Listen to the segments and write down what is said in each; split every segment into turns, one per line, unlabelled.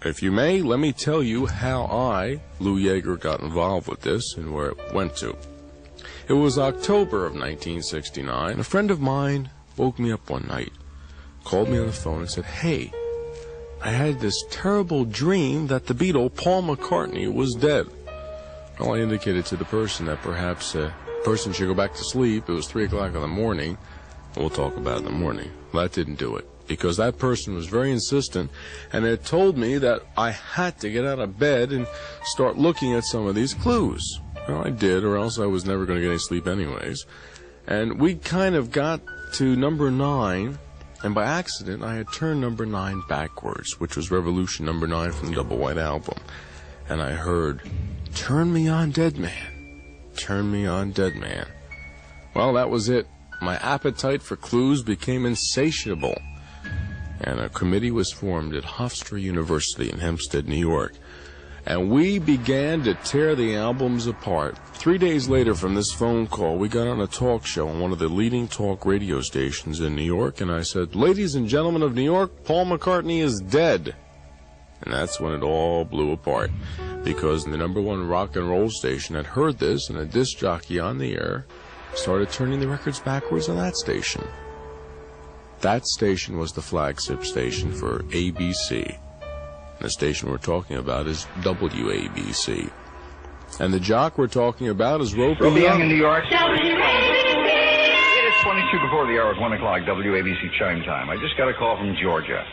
If you may, let me tell you how I, Lou Yeager, got involved with this and where it went to. It was October of 1969. A friend of mine woke me up one night, called me on the phone and said, "Hey, I had this terrible dream that the Beatle, Paul McCartney, was dead." Well, I indicated to the person that perhaps a person should go back to sleep. It was 3 o'clock in the morning. We'll talk about it in the morning. Well, that didn't do it, because that person was very insistent, and it told me that I had to get out of bed and start looking at some of these clues. Well, I did, or else I was never going to get any sleep anyways. And we kind of got to number 9, and by accident I had turned number 9 backwards, which was Revolution number 9 from the Double White Album. And I heard, "Turn me on, dead man. Turn me on, dead man." Well, that was it. My appetite for clues became insatiable. And a committee was formed at Hofstra University in Hempstead, New York. And we began to tear the albums apart. 3 days later from this phone call, we got on a talk show on one of the leading talk radio stations in New York, and I said, "Ladies and gentlemen of New York, Paul McCartney is dead." And that's when it all blew apart, because the number 1 rock and roll station had heard this, and a disc jockey on the air started turning the records backwards on that station. That station was the flagship station for ABC. The station we're talking about is WABC. And the jock we're talking about is Ropey Young
in New York. It is 22 before the hour at 1 o'clock, WABC chime time. I just got a call from Georgia.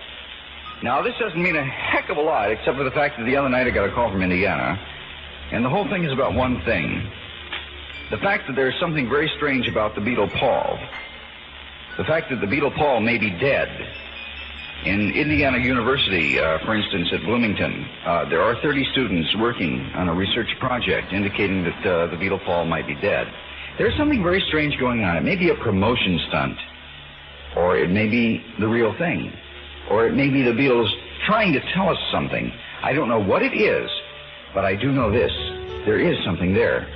Now, this doesn't mean a heck of a lot, except for the fact that the other night I got a call from Indiana. And the whole thing is about one thing. The fact that there's something very strange about the Beatle Paul. The fact that the Beatle Paul may be dead. In Indiana University, for instance, at Bloomington, there are 30 students working on a research project indicating that the Beatle Paul might be dead. There's something very strange going on. It may be a promotion stunt, or it may be the real thing, or it may be the Beatles trying to tell us something. I don't know what it is, but I do know this. There is something there.